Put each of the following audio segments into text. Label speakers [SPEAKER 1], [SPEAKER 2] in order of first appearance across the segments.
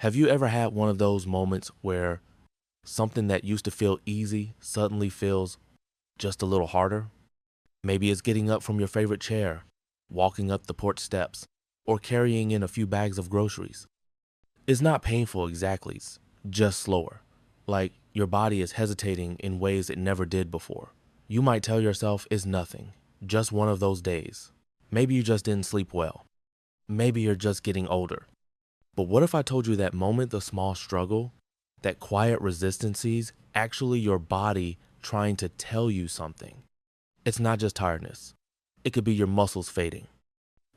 [SPEAKER 1] Have you ever had one of those moments where something that used to feel easy suddenly feels just a little harder? Maybe it's getting up from your favorite chair, walking up the porch steps, or carrying in a few bags of groceries. It's not painful exactly, it's just slower. Like your body is hesitating in ways it never did before. You might tell yourself it's nothing, just one of those days. Maybe you just didn't sleep well. Maybe you're just getting older. But what if I told you that moment, the small struggle, that quiet resistance is actually your body trying to tell you something? It's not just tiredness. It could be your muscles fading.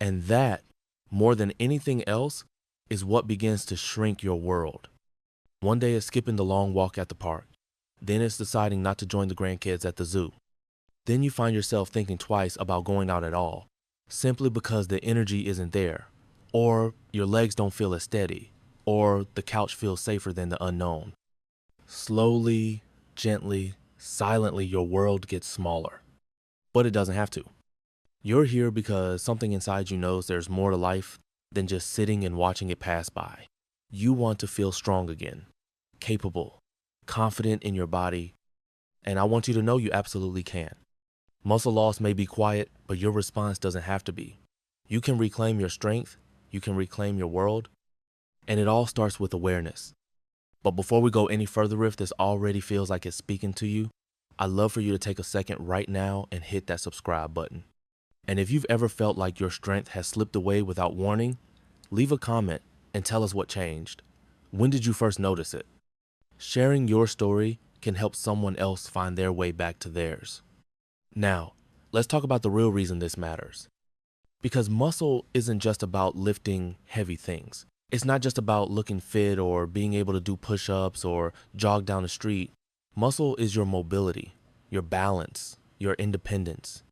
[SPEAKER 1] And that, more than anything else, is what begins to shrink your world. One day it's skipping the long walk at the park. Then it's deciding not to join the grandkids at the zoo. Then you find yourself thinking twice about going out at all, simply because the energy isn't there, or your legs don't feel as steady, or the couch feels safer than the unknown. Slowly, gently, silently, your world gets smaller. But it doesn't have to. You're here because something inside you knows there's more to life than just sitting and watching it pass by. You want to feel strong again, capable, confident in your body, and I want you to know you absolutely can. Muscle loss may be quiet, but your response doesn't have to be. You can reclaim your strength, you can reclaim your world, and it all starts with awareness. But before we go any further, if this already feels like it's speaking to you, I'd love for you to take a second right now and hit that subscribe button. And if you've ever felt like your strength has slipped away without warning, leave a comment and tell us what changed. When did you first notice it? Sharing your story can help someone else find their way back to theirs. Now, let's talk about the real reason this matters. Because muscle isn't just about lifting heavy things. It's not just about looking fit or being able to do push-ups or jog down the street. Muscle is your mobility, your balance, your independence.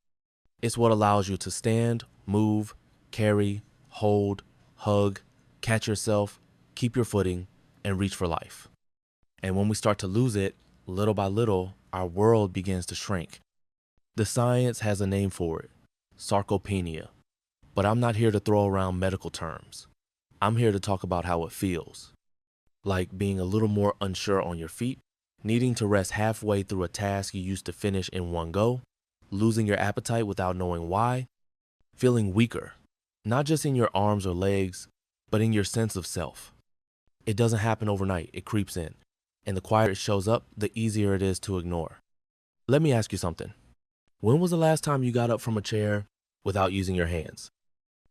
[SPEAKER 1] It's what allows you to stand, move, carry, hold, hug, catch yourself, keep your footing, and reach for life. And when we start to lose it, little by little, our world begins to shrink. The science has a name for it, sarcopenia. But I'm not here to throw around medical terms. I'm here to talk about how it feels. Like being a little more unsure on your feet, needing to rest halfway through a task you used to finish in one go, losing your appetite without knowing why, feeling weaker, not just in your arms or legs, but in your sense of self. It doesn't happen overnight, it creeps in. And the quieter it shows up, the easier it is to ignore. Let me ask you something. When was the last time you got up from a chair without using your hands?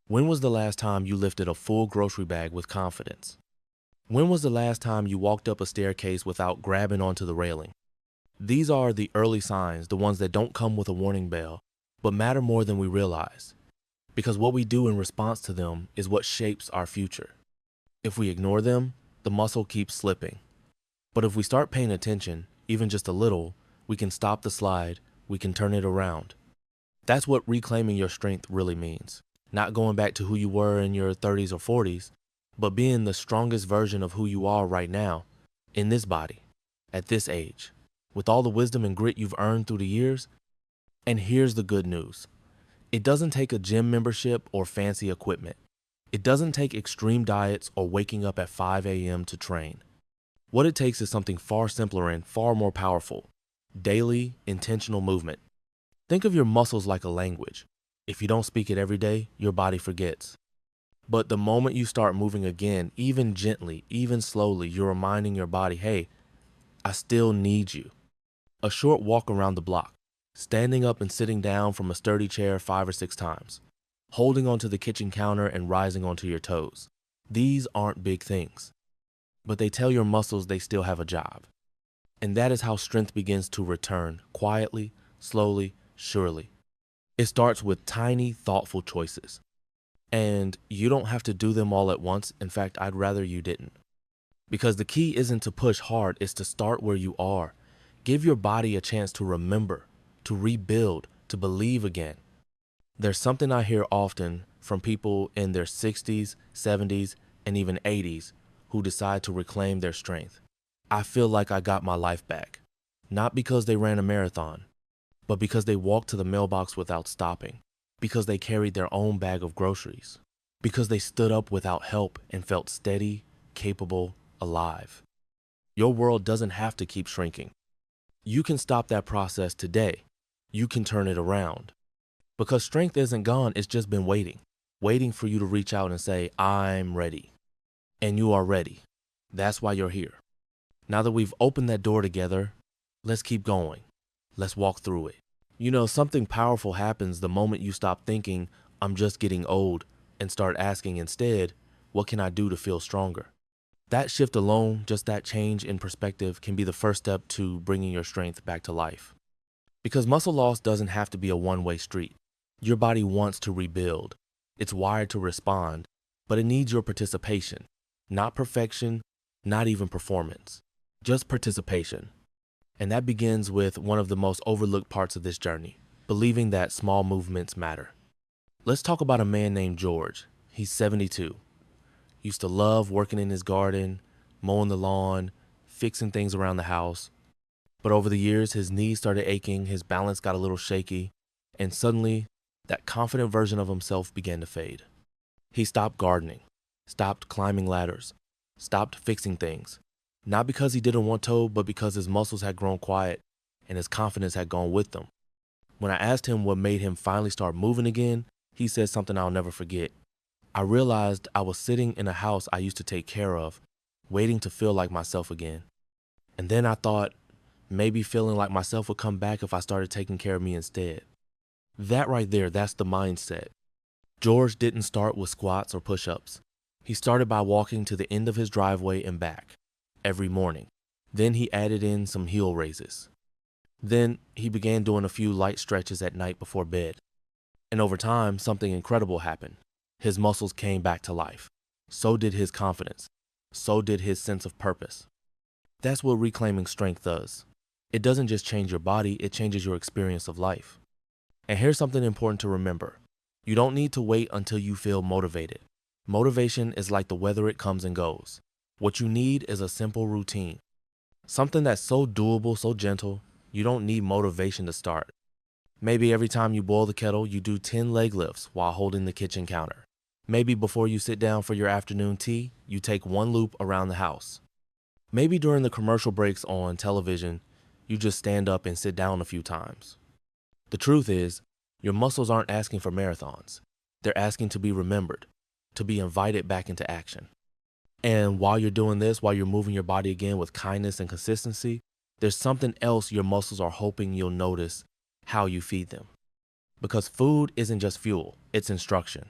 [SPEAKER 1] When was the last time you lifted a full grocery bag with confidence? When was the last time you walked up a staircase without grabbing onto the railing? These are the early signs, the ones that don't come with a warning bell, but matter more than we realize. Because what we do in response to them is what shapes our future. If we ignore them, the muscle keeps slipping. But if we start paying attention, even just a little, we can stop the slide, we can turn it around. That's what reclaiming your strength really means. Not going back to who you were in your 30s or 40s, but being the strongest version of who you are right now, in this body, at this age, with all the wisdom and grit you've earned through the years. And here's the good news. It doesn't take a gym membership or fancy equipment. It doesn't take extreme diets or waking up at 5 a.m. to train. What it takes is something far simpler and far more powerful: daily, intentional movement. Think of your muscles like a language. If you don't speak it every day, your body forgets. But the moment you start moving again, even gently, even slowly, you're reminding your body, hey, I still need you. A short walk around the block, standing up and sitting down from a sturdy chair 5 or 6 times, holding onto the kitchen counter and rising onto your toes. These aren't big things, but they tell your muscles they still have a job. And that is how strength begins to return, quietly, slowly, surely. It starts with tiny, thoughtful choices. And you don't have to do them all at once. In fact, I'd rather you didn't. Because the key isn't to push hard, it's to start where you are. Give your body a chance to remember, to rebuild, to believe again. There's something I hear often from people in their 60s, 70s, and even 80s who decide to reclaim their strength. I feel like I got my life back. Not because they ran a marathon, but because they walked to the mailbox without stopping, because they carried their own bag of groceries, because they stood up without help and felt steady, capable, alive. Your world doesn't have to keep shrinking. You can stop that process today. You can turn it around. Because strength isn't gone, it's just been waiting for you to reach out and say, I'm ready. And you are ready. That's why you're here. Now that we've opened that door together, let's keep going. Let's walk through it. Something powerful happens the moment you stop thinking, I'm just getting old, and start asking instead, what can I do to feel stronger? That shift alone, just that change in perspective, can be the first step to bringing your strength back to life. Because muscle loss doesn't have to be a one-way street. Your body wants to rebuild. It's wired to respond, but it needs your participation. Not perfection, not even performance. Just participation. And that begins with one of the most overlooked parts of this journey, believing that small movements matter. Let's talk about a man named George. He's 72. Used to love working in his garden, mowing the lawn, fixing things around the house. But over the years, his knees started aching, his balance got a little shaky, and suddenly, that confident version of himself began to fade. He stopped gardening, stopped climbing ladders, stopped fixing things. Not because he didn't want to, but because his muscles had grown quiet and his confidence had gone with them. When I asked him what made him finally start moving again, he said something I'll never forget. I realized I was sitting in a house I used to take care of, waiting to feel like myself again. And then I thought, maybe feeling like myself would come back if I started taking care of me instead. That right there, that's the mindset. George didn't start with squats or push-ups. He started by walking to the end of his driveway and back every morning. Then he added in some heel raises. Then he began doing a few light stretches at night before bed. And over time, something incredible happened. His muscles came back to life. So did his confidence. So did his sense of purpose. That's what reclaiming strength does. It doesn't just change your body, it changes your experience of life. And here's something important to remember. You don't need to wait until you feel motivated. Motivation is like the weather, it comes and goes. What you need is a simple routine. Something that's so doable, so gentle, you don't need motivation to start. Maybe every time you boil the kettle, you do 10 leg lifts while holding the kitchen counter. Maybe before you sit down for your afternoon tea, you take one loop around the house. Maybe during the commercial breaks on television, you just stand up and sit down a few times. The truth is, your muscles aren't asking for marathons. They're asking to be remembered, to be invited back into action. And while you're doing this, while you're moving your body again with kindness and consistency, there's something else your muscles are hoping you'll notice: how you feed them. Because food isn't just fuel, it's instruction.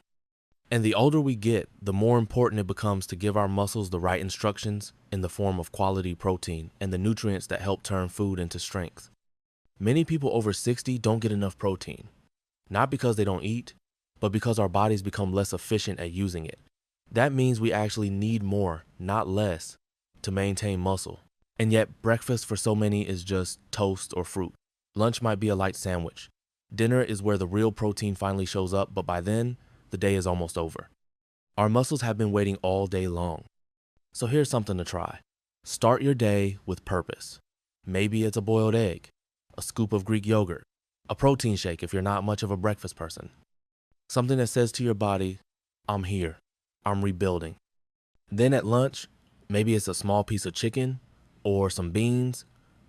[SPEAKER 1] And the older we get, the more important it becomes to give our muscles the right instructions in the form of quality protein and the nutrients that help turn food into strength. Many people over 60 don't get enough protein, not because they don't eat, but because our bodies become less efficient at using it. That means we actually need more, not less, to maintain muscle. And yet breakfast for so many is just toast or fruit. Lunch might be a light sandwich. Dinner is where the real protein finally shows up, but by then, the day is almost over. Our muscles have been waiting all day long. So here's something to try. Start your day with purpose. Maybe it's a boiled egg, a scoop of Greek yogurt, a protein shake if you're not much of a breakfast person. Something that says to your body, I'm here, I'm rebuilding. Then at lunch, maybe it's a small piece of chicken, or some beans,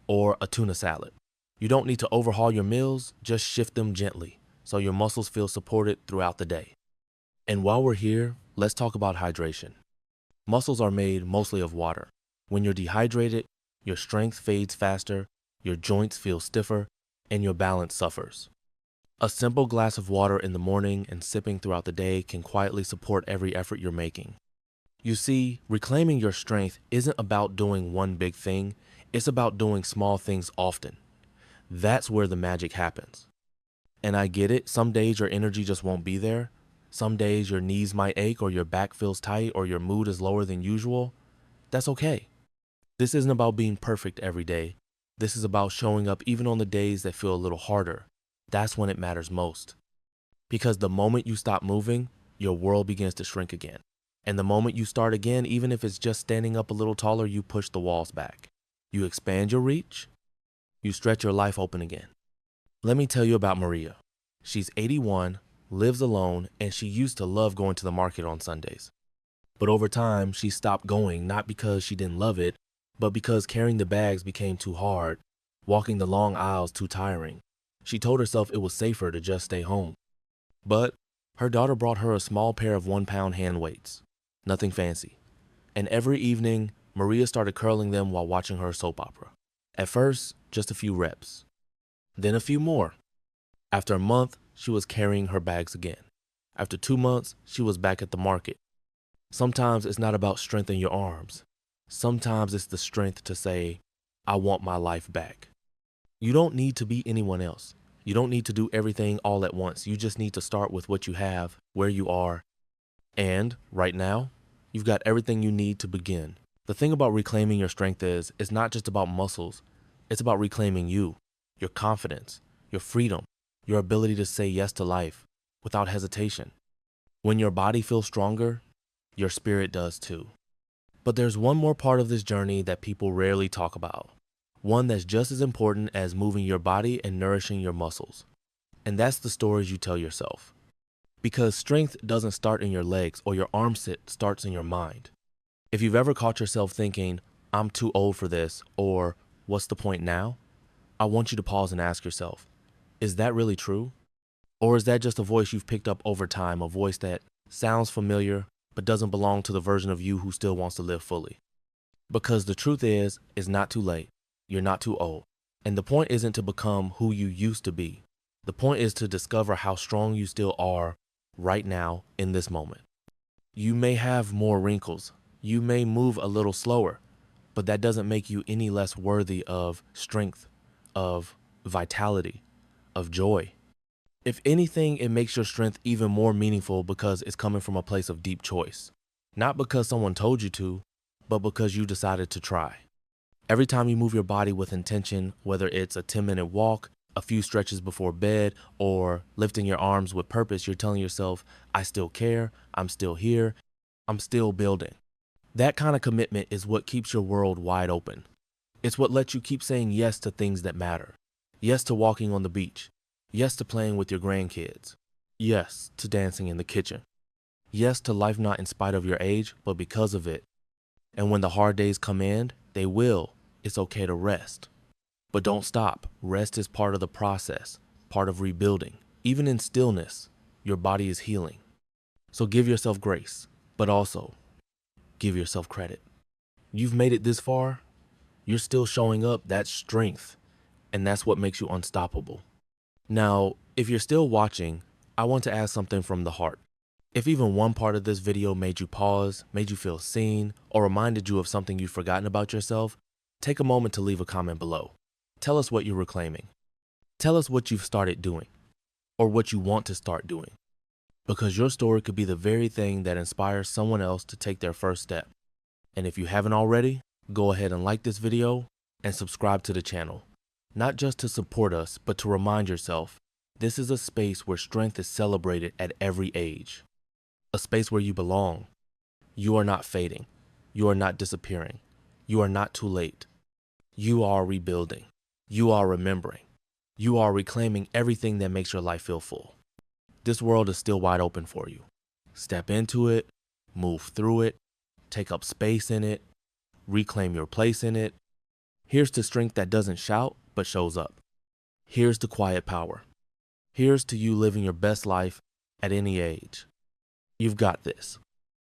[SPEAKER 1] or a tuna salad. You don't need to overhaul your meals, just shift them gently so your muscles feel supported throughout the day. And while we're here, let's talk about hydration. Muscles are made mostly of water. When you're dehydrated, your strength fades faster, your joints feel stiffer, and your balance suffers. A simple glass of water in the morning and sipping throughout the day can quietly support every effort you're making. You see, reclaiming your strength isn't about doing one big thing, it's about doing small things often. That's where the magic happens. And I get it, some days your energy just won't be there. Some days your knees might ache or your back feels tight or your mood is lower than usual. That's okay. This isn't about being perfect every day. This is about showing up even on the days that feel a little harder. That's when it matters most. Because the moment you stop moving, your world begins to shrink again. And the moment you start again, even if it's just standing up a little taller, you push the walls back. You expand your reach. You stretch your life open again. Let me tell you about Maria. She's 81, lives alone, and she used to love going to the market on Sundays. But over time, she stopped going, not because she didn't love it, but because carrying the bags became too hard, walking the long aisles too tiring. She told herself it was safer to just stay home. But her daughter brought her a small pair of 1-pound hand weights. Nothing fancy. And every evening, Maria started curling them while watching her soap opera. At first, just a few reps. Then a few more. After a month, she was carrying her bags again. After 2 months, she was back at the market. Sometimes it's not about strength in your arms. Sometimes it's the strength to say, I want my life back. You don't need to be anyone else. You don't need to do everything all at once. You just need to start with what you have, where you are. And right now, you've got everything you need to begin. The thing about reclaiming your strength is, it's not just about muscles. It's about reclaiming you, your confidence, your freedom, your ability to say yes to life without hesitation. When your body feels stronger, your spirit does too. But there's one more part of this journey that people rarely talk about. One that's just as important as moving your body and nourishing your muscles. And that's the stories you tell yourself. Because strength doesn't start in your legs or your arm sit starts in your mind. If you've ever caught yourself thinking, I'm too old for this, or what's the point now? I want you to pause and ask yourself, is that really true? Or is that just a voice you've picked up over time, a voice that sounds familiar, but doesn't belong to the version of you who still wants to live fully? Because the truth is, it's not too late. You're not too old. And the point isn't to become who you used to be. The point is to discover how strong you still are right now in this moment. You may have more wrinkles. You may move a little slower, but that doesn't make you any less worthy of strength, of vitality, of joy. If anything, it makes your strength even more meaningful because it's coming from a place of deep choice. Not because someone told you to, but because you decided to try. Every time you move your body with intention, whether it's a 10-minute walk, a few stretches before bed, or lifting your arms with purpose, you're telling yourself, I still care, I'm still here, I'm still building. That kind of commitment is what keeps your world wide open. It's what lets you keep saying yes to things that matter. Yes to walking on the beach. Yes to playing with your grandkids. Yes to dancing in the kitchen. Yes to life not in spite of your age, but because of it. And when the hard days come in, they will. It's okay to rest. But don't stop. Rest is part of the process, part of rebuilding. Even in stillness, your body is healing. So give yourself grace, but also give yourself credit. You've made it this far. You're still showing up. That's strength. And that's what makes you unstoppable. Now, if you're still watching, I want to ask something from the heart. If even one part of this video made you pause, made you feel seen, or reminded you of something you've forgotten about yourself, take a moment to leave a comment below. Tell us what you're reclaiming. Tell us what you've started doing, or what you want to start doing. Because your story could be the very thing that inspires someone else to take their first step. And if you haven't already, go ahead and like this video and subscribe to the channel. Not just to support us, but to remind yourself, this is a space where strength is celebrated at every age. A space where you belong. You are not fading. You are not disappearing. You are not too late. You are rebuilding. You are remembering. You are reclaiming everything that makes your life feel full. This world is still wide open for you. Step into it, move through it, take up space in it, reclaim your place in it. Here's to strength that doesn't shout, but shows up. Here's to quiet power. Here's to you living your best life at any age. You've got this.